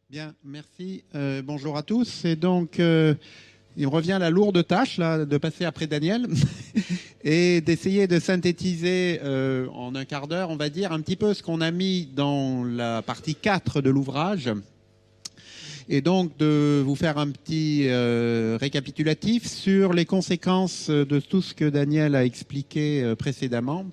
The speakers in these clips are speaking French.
Bien, merci. Bonjour à tous. Et donc, il revient la lourde tâche là, de passer après Daniel et d'essayer de synthétiser en un quart d'heure, on va dire, un petit peu ce qu'on a mis dans la partie 4 de l'ouvrage. Et donc de vous faire un petit récapitulatif sur les conséquences de tout ce que Daniel a expliqué précédemment,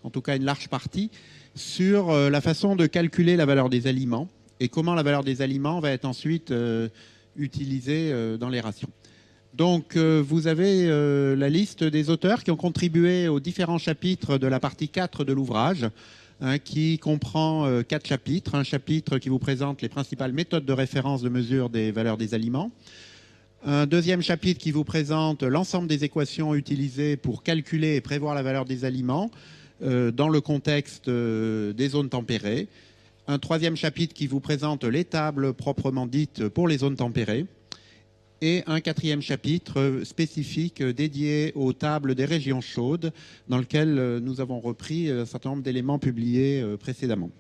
en tout cas une large partie, sur la façon de calculer la valeur des aliments et comment la valeur des aliments va être ensuite utilisée dans les rations. Donc vous avez la liste des auteurs qui ont contribué aux différents chapitres de la partie 4 de l'ouvrage, qui comprend 4 chapitres. Un chapitre qui vous présente les principales méthodes de référence de mesure des valeurs des aliments. Un deuxième chapitre qui vous présente l'ensemble des équations utilisées pour calculer et prévoir la valeur des aliments dans le contexte des zones tempérées. Un troisième chapitre qui vous présente les tables proprement dites pour les zones tempérées. Et un quatrième chapitre spécifique dédié aux tables des régions chaudes, dans lequel nous avons repris un certain nombre d'éléments publiés précédemment.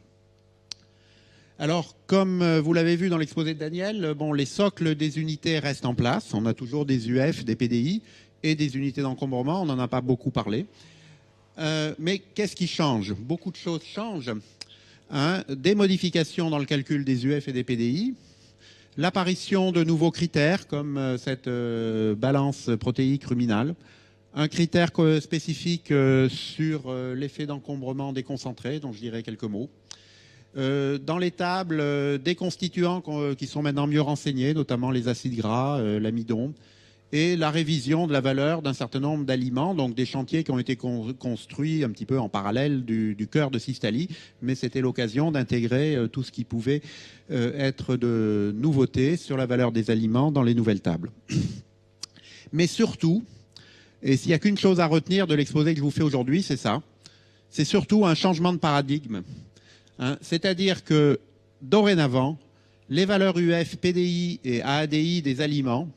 Alors, comme vous l'avez vu dans l'exposé de Daniel, bon, les socles des unités restent en place. On a toujours des UF, des PDI et des unités d'encombrement. On n'en a pas beaucoup parlé. Mais qu'est-ce qui change? Beaucoup de choses changent. Des modifications dans le calcul des UF et des PDI, l'apparition de nouveaux critères comme cette balance protéique ruminale, un critère spécifique sur l'effet d'encombrement déconcentré, dont je dirai quelques mots. Dans les tables, des constituants qui sont maintenant mieux renseignés, notamment les acides gras, l'amidon, et la révision de la valeur d'un certain nombre d'aliments, donc des chantiers qui ont été construits un petit peu en parallèle du cœur de Systali, mais c'était l'occasion d'intégrer tout ce qui pouvait être de nouveautés sur la valeur des aliments dans les nouvelles tables. Mais surtout, et s'il n'y a qu'une chose à retenir de l'exposé que je vous fais aujourd'hui, c'est ça, c'est surtout un changement de paradigme. C'est-à-dire que dorénavant, les valeurs UF, PDI et AADI des aliments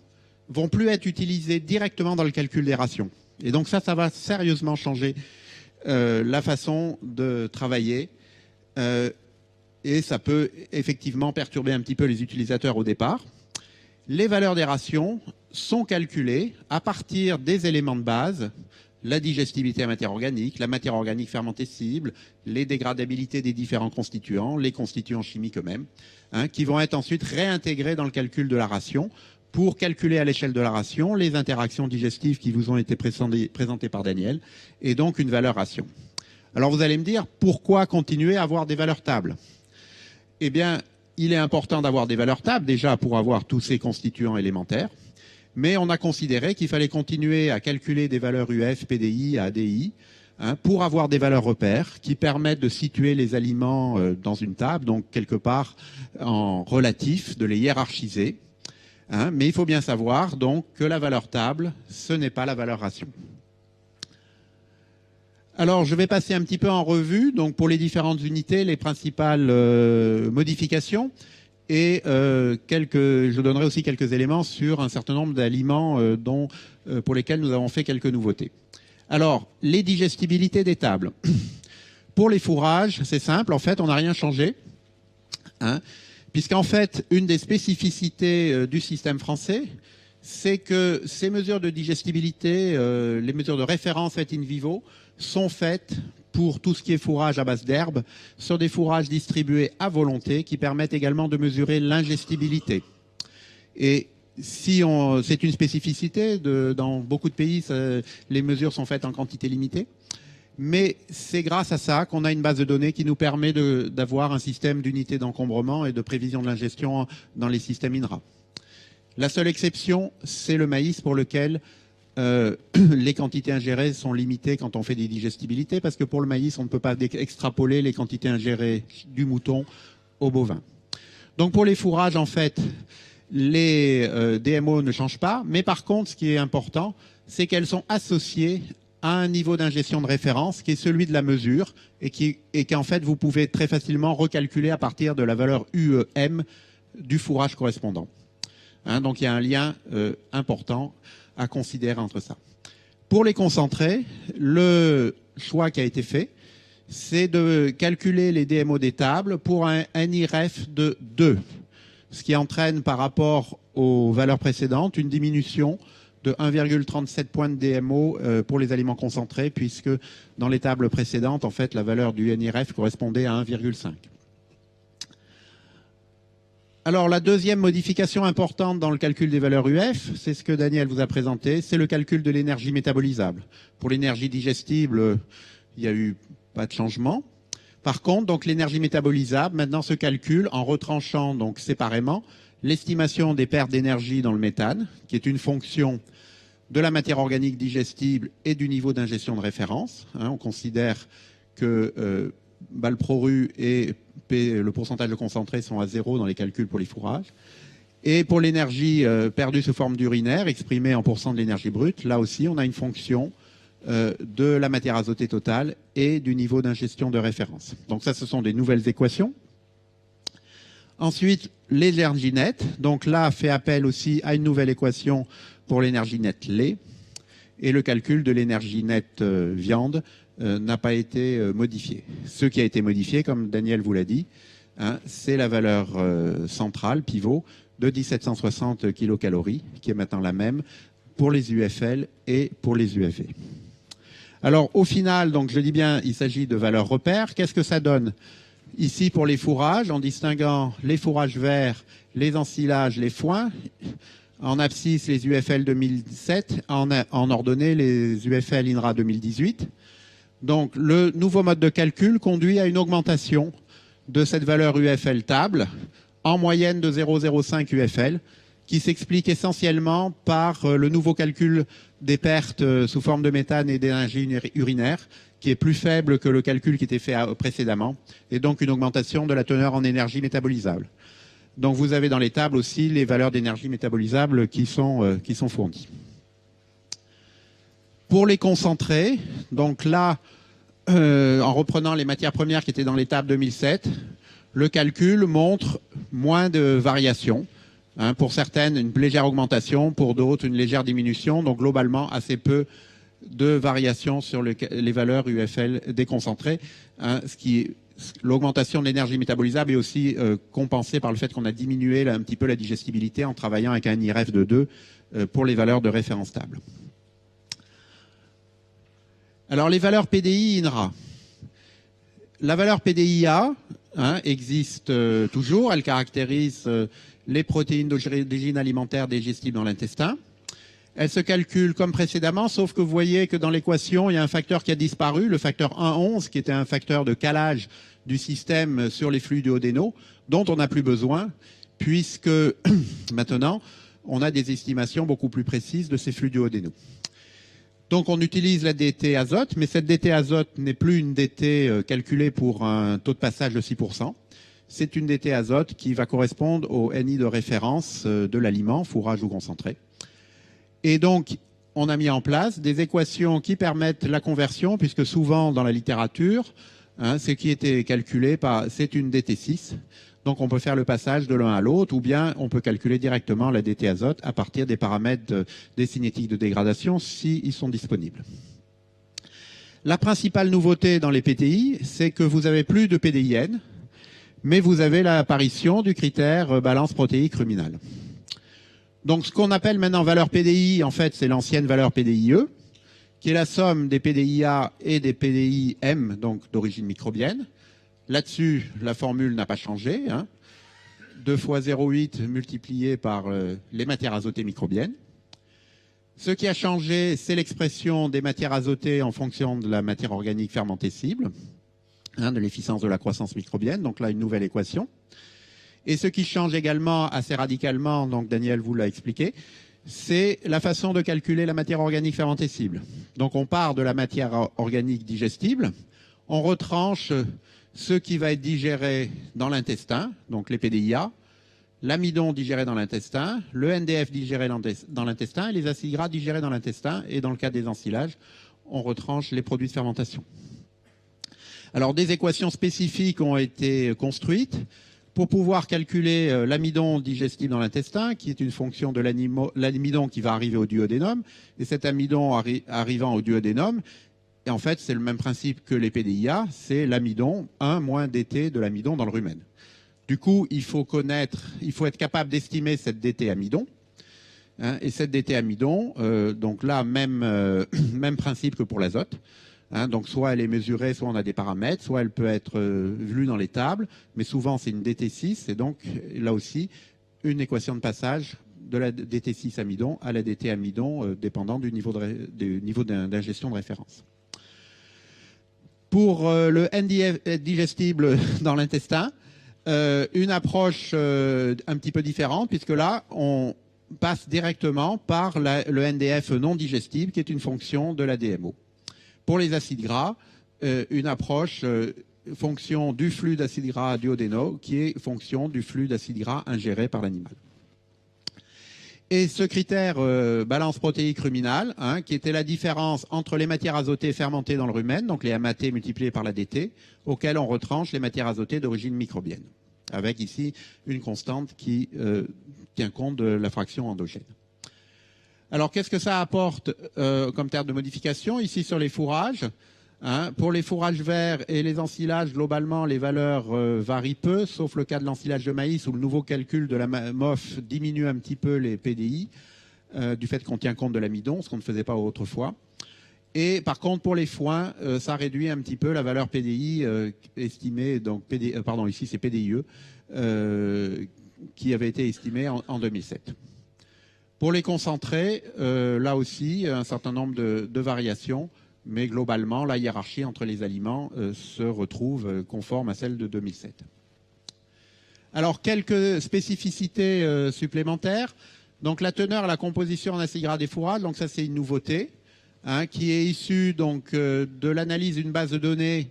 vont plus être utilisés directement dans le calcul des rations. Et donc ça va sérieusement changer la façon de travailler. Et ça peut effectivement perturber un petit peu les utilisateurs au départ. Les valeurs des rations sont calculées à partir des éléments de base, la digestibilité à matière organique, la matière organique fermentée cible, les dégradabilités des différents constituants, les constituants chimiques eux-mêmes, qui vont être ensuite réintégrés dans le calcul de la ration, pour calculer à l'échelle de la ration les interactions digestives qui vous ont été présentées par Daniel, et donc une valeur ration. Alors vous allez me dire, pourquoi continuer à avoir des valeurs tables? Eh bien, il est important d'avoir des valeurs tables, déjà pour avoir tous ces constituants élémentaires, mais on a considéré qu'il fallait continuer à calculer des valeurs UF, PDI, ADI, pour avoir des valeurs repères qui permettent de situer les aliments dans une table, donc quelque part en relatif, de les hiérarchiser. Mais il faut bien savoir donc que la valeur table, ce n'est pas la valeur ration. Alors je vais passer un petit peu en revue donc pour les différentes unités les principales modifications et je donnerai aussi quelques éléments sur un certain nombre d'aliments pour lesquels nous avons fait quelques nouveautés. Alors les digestibilités des tables. Pour les fourrages, c'est simple, en fait on n'a rien changé. Puisqu'en fait, une des spécificités du système français, c'est que ces mesures de digestibilité, les mesures de référence faites in vivo, sont faites pour tout ce qui est fourrage à base d'herbe, sur des fourrages distribués à volonté qui permettent également de mesurer l'ingestibilité. Et si c'est une spécificité, dans beaucoup de pays, les mesures sont faites en quantité limitée. Mais c'est grâce à ça qu'on a une base de données qui nous permet d'avoir un système d'unité d'encombrement et de prévision de l'ingestion dans les systèmes INRA. La seule exception, c'est le maïs pour lequel les quantités ingérées sont limitées quand on fait des digestibilités, parce que pour le maïs, on ne peut pas extrapoler les quantités ingérées du mouton au bovin. Donc pour les fourrages, en fait, les DMO ne changent pas, mais par contre, ce qui est important, c'est qu'elles sont associées à un niveau d'ingestion de référence qui est celui de la mesure et qu'en fait vous pouvez très facilement recalculer à partir de la valeur UEM du fourrage correspondant. Donc il y a un lien important à considérer entre ça. Pour les concentrés, le choix qui a été fait, c'est de calculer les DMO des tables pour un NIREF de 2. ce qui entraîne par rapport aux valeurs précédentes une diminution de 1,37 points de DMO pour les aliments concentrés, puisque dans les tables précédentes, en fait, la valeur du NIRF correspondait à 1,5. Alors, la deuxième modification importante dans le calcul des valeurs UF, c'est ce que Daniel vous a présenté, c'est le calcul de l'énergie métabolisable. Pour l'énergie digestible, il n'y a eu pas de changement. Par contre, donc l'énergie métabolisable maintenant se calcule en retranchant donc séparément l'estimation des pertes d'énergie dans le méthane, qui est une fonction de la matière organique digestible et du niveau d'ingestion de référence. On considère que Balproru et le pourcentage de concentré sont à 0 dans les calculs pour les fourrages. Et pour l'énergie perdue sous forme d'urinaire, exprimée en pourcent de l'énergie brute, là aussi, on a une fonction de la matière azotée totale et du niveau d'ingestion de référence. Donc ça, ce sont des nouvelles équations. Ensuite, l'énergie nette. Donc là, fait appel aussi à une nouvelle équation pour l'énergie nette lait. Et le calcul de l'énergie nette viande n'a pas été modifié. Ce qui a été modifié, comme Daniel vous l'a dit, c'est la valeur centrale, pivot, de 1760 kilocalories, qui est maintenant la même pour les UFL et pour les UFV. Alors, au final, donc je dis bien, il s'agit de valeurs repères. Qu'est-ce que ça donne ici pour les fourrages, en distinguant les fourrages verts, les ensilages, les foins, en abscisse les UFL 2007, en ordonnée les UFL INRA 2018. Donc, le nouveau mode de calcul conduit à une augmentation de cette valeur UFL table, en moyenne de 0,05 UFL, qui s'explique essentiellement par le nouveau calcul des pertes sous forme de méthane et d'énergie urinaire, qui est plus faible que le calcul qui était fait précédemment, et donc une augmentation de la teneur en énergie métabolisable. Donc vous avez dans les tables aussi les valeurs d'énergie métabolisable qui sont fournies. Pour les concentrés, donc là, en reprenant les matières premières qui étaient dans les tables 2007, le calcul montre moins de variations. Pour certaines, une légère augmentation, pour d'autres, une légère diminution. Donc, globalement, assez peu de variations sur les valeurs UFL déconcentrées. L'augmentation de l'énergie métabolisable est aussi compensée par le fait qu'on a diminué un petit peu la digestibilité en travaillant avec un IRF de 2 pour les valeurs de référence stable. Alors, les valeurs PDI INRA. La valeur PDI-A existe toujours. Elle caractérise les protéines d'origine alimentaire digestibles dans l'intestin. Elle se calcule comme précédemment, sauf que vous voyez que dans l'équation, il y a un facteur qui a disparu, le facteur 1,11, qui était un facteur de calage du système sur les flux duodénaux, dont on n'a plus besoin, puisque maintenant, on a des estimations beaucoup plus précises de ces flux duodénaux. Donc on utilise la DT azote, mais cette DT azote n'est plus une DT calculée pour un taux de passage de 6%. C'est une DT azote qui va correspondre au NI de référence de l'aliment, fourrage ou concentré. Et donc, on a mis en place des équations qui permettent la conversion, puisque souvent dans la littérature, ce qui était calculé, c'est une DT6. Donc on peut faire le passage de l'un à l'autre, ou bien on peut calculer directement la DT azote à partir des paramètres des cinétiques de dégradation s'ils sont disponibles. La principale nouveauté dans les PTI, c'est que vous n'avez plus de PDIN, mais vous avez l'apparition du critère balance protéique ruminale. Donc ce qu'on appelle maintenant valeur PDI, en fait, c'est l'ancienne valeur PDIE, qui est la somme des PDIA et des PDIM, donc d'origine microbienne. Là-dessus, la formule n'a pas changé. 2 fois 0,8 multiplié par les matières azotées microbiennes. Ce qui a changé, c'est l'expression des matières azotées en fonction de la matière organique fermentée cible, de l'efficience de la croissance microbienne. Donc là, une nouvelle équation. Et ce qui change également assez radicalement, donc Daniel vous l'a expliqué, c'est la façon de calculer la matière organique fermentée cible. Donc on part de la matière organique digestible, on retranche ce qui va être digéré dans l'intestin, donc les PDIA, l'amidon digéré dans l'intestin, le NDF digéré dans l'intestin et les acides gras digérés dans l'intestin. Et dans le cas des ensilages, on retranche les produits de fermentation. Alors des équations spécifiques ont été construites pour pouvoir calculer l'amidon digestible dans l'intestin, qui est une fonction de l'amidon qui va arriver au duodénum. Et cet amidon arrivant au duodénum, et en fait, c'est le même principe que les PDIA, c'est l'amidon 1 moins DT de l'amidon dans le rumen. Du coup, il faut être capable d'estimer cette DT amidon. Hein, et cette DT amidon, donc là, même principe que pour l'azote. Hein, donc soit elle est mesurée, soit on a des paramètres, soit elle peut être lue dans les tables, mais souvent c'est une DT6, et donc là aussi une équation de passage de la DT6 amidon à la DT amidon, dépendant du niveau d'ingestion de référence. Pour le indigestible dans l'intestin, une approche un petit peu différente, puisque là, on passe directement par le NDF non digestible, qui est une fonction de la DMO. Pour les acides gras, une approche fonction du flux d'acides gras duodénaux, qui est fonction du flux d'acides gras ingéré par l'animal. Et ce critère balance protéique ruminale, hein, qui était la différence entre les matières azotées fermentées dans le rumen, donc les MAT multipliées par la DT, auxquelles on retranche les matières azotées d'origine microbienne, avec ici une constante qui tient compte de la fraction endogène. Alors, qu'est-ce que ça apporte comme terme de modification ici sur les fourrages, hein? Pour les fourrages verts et les ensilages, globalement, les valeurs varient peu, sauf le cas de l'ensilage de maïs où le nouveau calcul de la MOF diminue un petit peu les PDI du fait qu'on tient compte de l'amidon, ce qu'on ne faisait pas autrefois. Et par contre, pour les foins, ça réduit un petit peu la valeur PDI estimée, donc pardon, ici c'est PDIE, qui avait été estimée en 2007. Pour les concentrés, là aussi, un certain nombre de variations, mais globalement, la hiérarchie entre les aliments se retrouve conforme à celle de 2007. Alors, quelques spécificités supplémentaires. Donc, la teneur et la composition en acides gras des fourrages, donc ça c'est une nouveauté, hein, qui est issue donc de l'analyse d'une base de données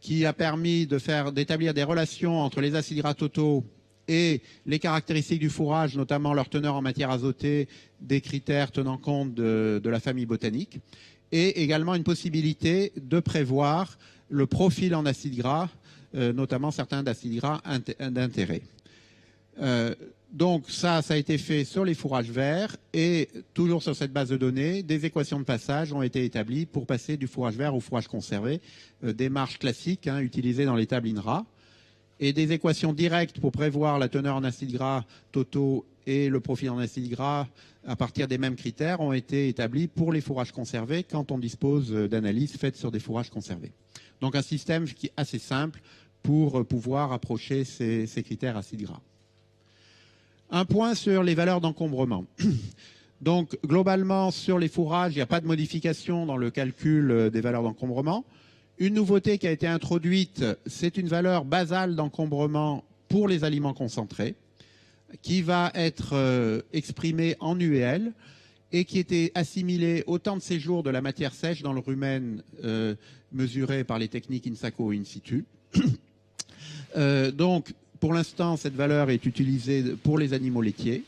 qui a permis d'établir des relations entre les acides gras totaux et les caractéristiques du fourrage, notamment leur teneur en matière azotée, des critères tenant compte de la famille botanique, et également une possibilité de prévoir le profil en acides gras, notamment certains acides gras d'intérêt. Donc ça a été fait sur les fourrages verts, et toujours sur cette base de données, des équations de passage ont été établies pour passer du fourrage vert au fourrage conservé, démarche classique hein, utilisée dans les tables INRA. Et des équations directes pour prévoir la teneur en acides gras totaux et le profil en acides gras à partir des mêmes critères ont été établies pour les fourrages conservés quand on dispose d'analyses faites sur des fourrages conservés. Donc un système qui est assez simple pour pouvoir approcher ces critères acides gras. Un point sur les valeurs d'encombrement. Donc globalement sur les fourrages, il n'y a pas de modification dans le calcul des valeurs d'encombrement. Une nouveauté qui a été introduite, c'est une valeur basale d'encombrement pour les aliments concentrés, qui va être exprimée en UEL et qui était assimilée au temps de séjour de la matière sèche dans le rumen mesuré par les techniques INSACO in situ. Donc, pour l'instant, cette valeur est utilisée pour les animaux laitiers.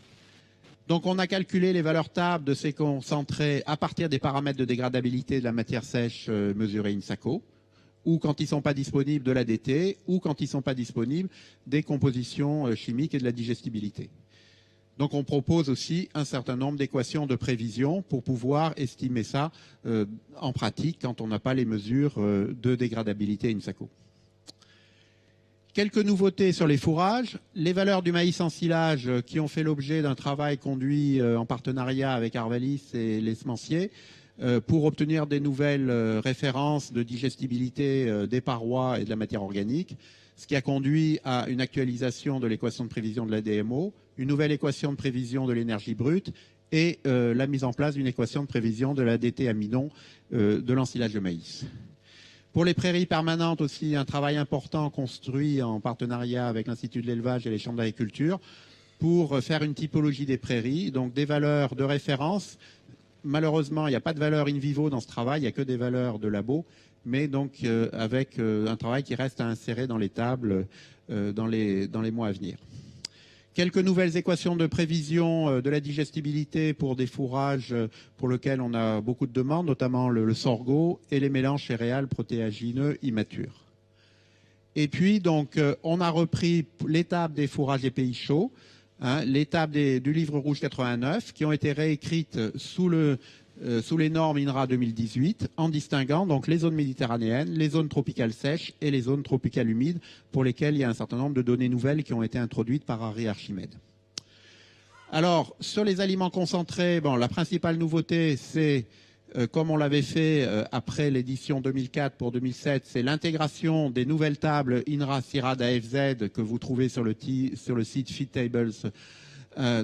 Donc, on a calculé les valeurs tables de ces concentrés à partir des paramètres de dégradabilité de la matière sèche mesurée INSACO, ou quand ils ne sont pas disponibles de l'ADT, ou quand ils ne sont pas disponibles des compositions chimiques et de la digestibilité. Donc on propose aussi un certain nombre d'équations de prévision pour pouvoir estimer ça en pratique quand on n'a pas les mesures de dégradabilité INSACO. Quelques nouveautés sur les fourrages. Les valeurs du maïs en silage qui ont fait l'objet d'un travail conduit en partenariat avec Arvalis et les semenciers, pour obtenir des nouvelles références de digestibilité des parois et de la matière organique, ce qui a conduit à une actualisation de l'équation de prévision de la DMO, une nouvelle équation de prévision de l'énergie brute et la mise en place d'une équation de prévision de la DT amidon de l'ensilage de maïs. Pour les prairies permanentes aussi, un travail important construit en partenariat avec l'Institut de l'élevage et les chambres d'agriculture pour faire une typologie des prairies, donc des valeurs de référence. Malheureusement, il n'y a pas de valeur in vivo dans ce travail, il n'y a que des valeurs de labo, mais donc avec un travail qui reste à insérer dans les tables dans les mois à venir. Quelques nouvelles équations de prévision de la digestibilité pour des fourrages pour lesquels on a beaucoup de demandes, notamment le sorgho et les mélanges céréales protéagineux immatures. Et puis, donc, on a repris l'étape des fourrages et pays chauds, hein, l'étape du livre rouge 89, qui ont été réécrites sous le sous les normes INRA 2018, en distinguant donc les zones méditerranéennes, les zones tropicales sèches et les zones tropicales humides, pour lesquelles il y a un certain nombre de données nouvelles qui ont été introduites par Harry Archimède. Alors, sur les aliments concentrés, bon, la principale nouveauté, c'est, comme on l'avait fait après l'édition 2004 pour 2007, c'est l'intégration des nouvelles tables INRA, CIRAD, AFZ que vous trouvez sur le site FeedTables,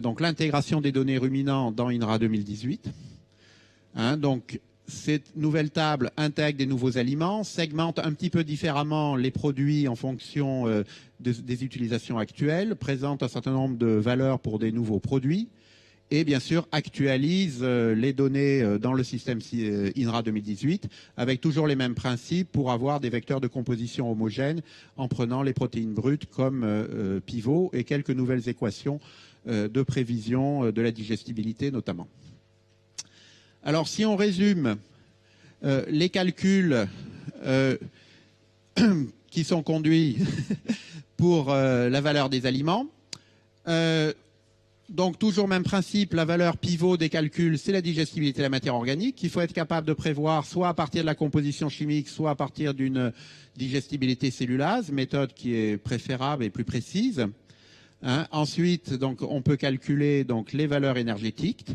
donc l'intégration des données ruminants dans INRA 2018. Donc, cette nouvelle table intègre des nouveaux aliments, segmente un petit peu différemment les produits en fonction des utilisations actuelles, présente un certain nombre de valeurs pour des nouveaux produits et bien sûr actualise les données dans le système INRA 2018 avec toujours les mêmes principes pour avoir des vecteurs de composition homogènes en prenant les protéines brutes comme pivot et quelques nouvelles équations de prévision de la digestibilité notamment. Alors, si on résume les calculs qui sont conduits pour la valeur des aliments, donc toujours même principe, la valeur pivot des calculs, c'est la digestibilité de la matière organique. Il faut être capable de prévoir soit à partir de la composition chimique, soit à partir d'une digestibilité cellulase, méthode qui est préférable et plus précise. Ensuite, donc, on peut calculer donc, les valeurs énergétiques.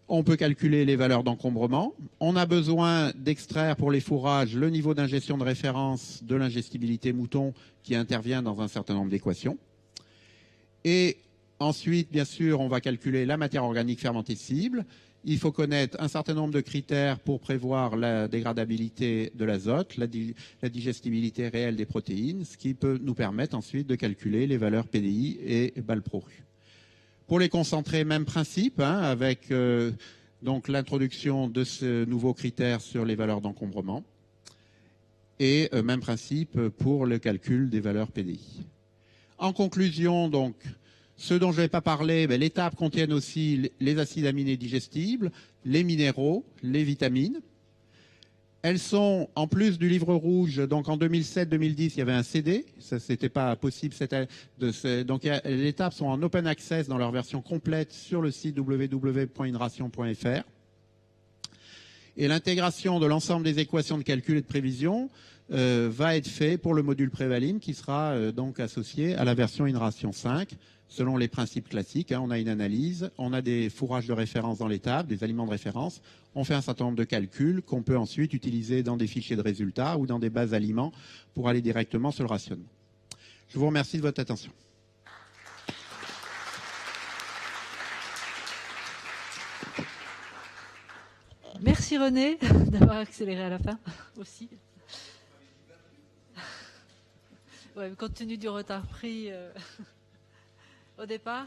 On peut calculer les valeurs d'encombrement. On a besoin d'extraire pour les fourrages le niveau d'ingestion de référence de l'ingestibilité mouton qui intervient dans un certain nombre d'équations. Et ensuite, bien sûr, on va calculer la matière organique fermentée cible. Il faut connaître un certain nombre de critères pour prévoir la dégradabilité de l'azote, la digestibilité réelle des protéines, ce qui peut nous permettre ensuite de calculer les valeurs PDI et BAL-PRORU. Pour les concentrés, même principe, avec donc l'introduction de ce nouveau critère sur les valeurs d'encombrement. Et même principe pour le calcul des valeurs PDI. En conclusion, donc, ce dont je ne vais pas parler, les tables contiennent aussi les acides aminés digestibles, les minéraux, les vitamines. Elles sont, en plus du livre rouge, donc en 2007-2010, il y avait un CD, ça c'était pas possible. Donc les tables sont en open access dans leur version complète sur le site www.inration.fr. Et l'intégration de l'ensemble des équations de calcul et de prévision va être fait pour le module Prévalim qui sera donc associé à la version Inration 5. Selon les principes classiques, on a une analyse, on a des fourrages de référence dans les tables, des aliments de référence, on fait un certain nombre de calculs qu'on peut ensuite utiliser dans des fichiers de résultats ou dans des bases aliments pour aller directement sur le rationnement. Je vous remercie de votre attention. Merci René d'avoir accéléré à la fin aussi. Ouais, compte tenu du retard pris au départ.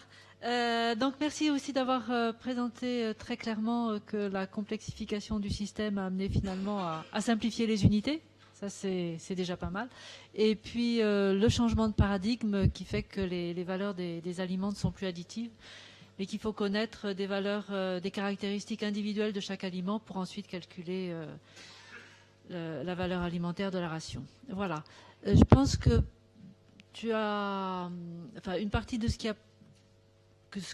Donc merci aussi d'avoir présenté très clairement que la complexification du système a amené finalement à simplifier les unités. Ça c'est déjà pas mal. Et puis le changement de paradigme qui fait que les valeurs des aliments ne sont plus additives, mais qu'il faut connaître des valeurs, des caractéristiques individuelles de chaque aliment pour ensuite calculer la valeur alimentaire de la ration. Voilà. Je pense que tu as, enfin, une partie de ce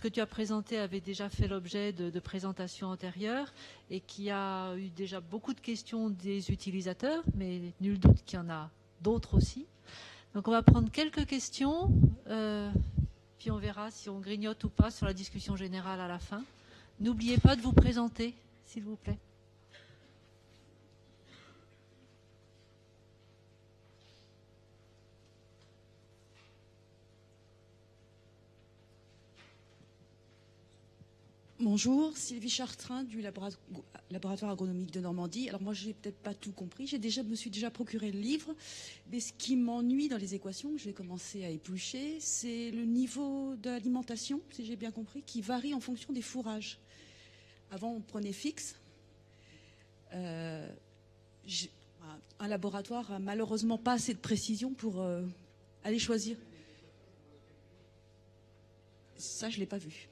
que tu as présenté avait déjà fait l'objet de présentations antérieures et qui a eu déjà beaucoup de questions des utilisateurs, mais nul doute qu'il y en a d'autres aussi. Donc on va prendre quelques questions, puis on verra si on grignote ou pas sur la discussion générale à la fin. N'oubliez pas de vous présenter, s'il vous plaît. Bonjour, Sylvie Chartrain du laboratoire agronomique de Normandie. Alors moi, je n'ai peut-être pas tout compris. Me suis déjà procuré le livre. Mais ce qui m'ennuie dans les équations, que j'ai commencé à éplucher, c'est le niveau d'alimentation, si j'ai bien compris, qui varie en fonction des fourrages. Avant, on prenait fixe. Un laboratoire n'a malheureusement pas assez de précision pour aller choisir. Ça, je ne l'ai pas vu.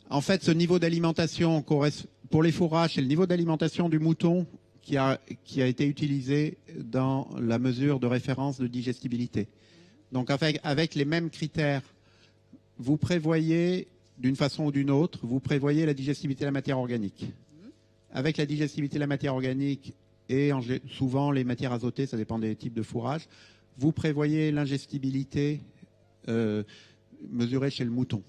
En fait, ce niveau d'alimentation pour les fourrages, c'est le niveau d'alimentation du mouton qui a été utilisé dans la mesure de référence de digestibilité. Donc avec les mêmes critères, vous prévoyez d'une façon ou d'une autre, vous prévoyez la digestibilité de la matière organique. Avec la digestibilité de la matière organique et souvent les matières azotées, ça dépend des types de fourrage, vous prévoyez l'ingestibilité mesurée chez le mouton.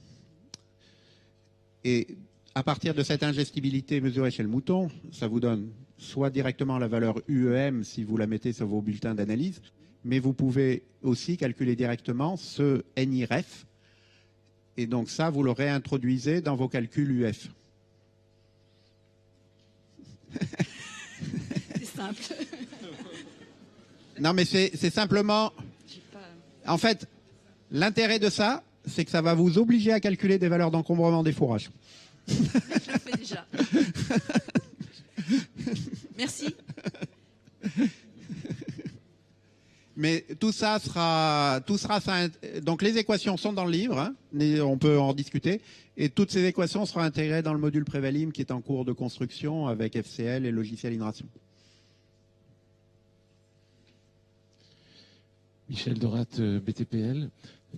Et à partir de cette ingestibilité mesurée chez le mouton, ça vous donne soit directement la valeur UEM si vous la mettez sur vos bulletins d'analyse, mais vous pouvez aussi calculer directement ce NIRF. Et donc ça, vous le réintroduisez dans vos calculs UF. C'est simple. Non, mais c'est simplement... En fait, l'intérêt de ça, c'est que ça va vous obliger à calculer des valeurs d'encombrement des fourrages. Je le fais déjà. Merci. Mais tout ça sera donc les équations sont dans le livre, hein, on peut en discuter, et toutes ces équations seront intégrées dans le module Prévalim qui est en cours de construction avec FCL et logiciel Inration. Michel Dorat, BTPL,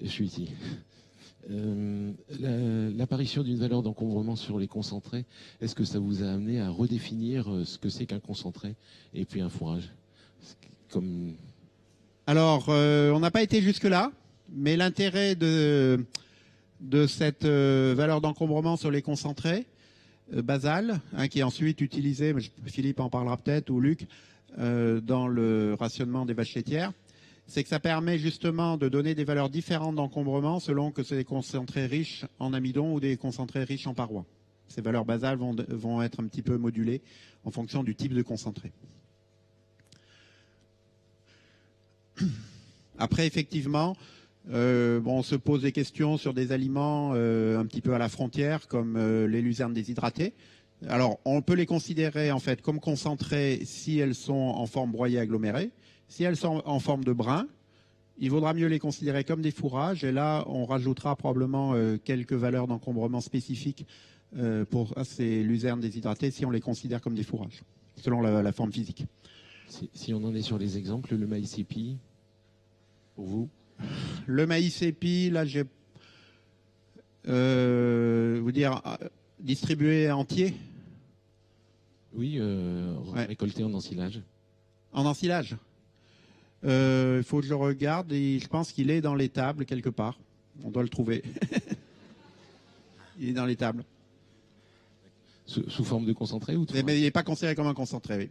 je suis ici. L'apparition d'une valeur d'encombrement sur les concentrés, est-ce que ça vous a amené à redéfinir ce que c'est qu'un concentré et puis un fourrage Alors, on n'a pas été jusque-là, mais l'intérêt de cette valeur d'encombrement sur les concentrés basales, hein, qui est ensuite utilisée, Philippe en parlera peut-être, ou Luc, dans le rationnement des vaches laitières, c'est que ça permet justement de donner des valeurs différentes d'encombrement selon que c'est des concentrés riches en amidon ou des concentrés riches en parois. Ces valeurs basales vont être un petit peu modulées en fonction du type de concentré. Après, effectivement, on se pose des questions sur des aliments un petit peu à la frontière, comme les luzernes déshydratées. Alors, on peut les considérer en fait comme concentrées si elles sont en forme broyée agglomérée. Si elles sont en forme de brin, il vaudra mieux les considérer comme des fourrages. Et là, on rajoutera probablement quelques valeurs d'encombrement spécifiques pour ces luzernes déshydratées si on les considère comme des fourrages, selon la forme physique. Si on en est sur les exemples, le maïs épi, pour vous? Le maïs épi, là, j'ai vous dire distribué entier. Oui, récolté en ensilage. En ensilage. Il faut que je le regarde et je pense qu'il est dans les tables quelque part. On doit le trouver. Il est dans les tables. Sous forme de concentré ou de mais il n'est pas considéré comme un concentré, oui.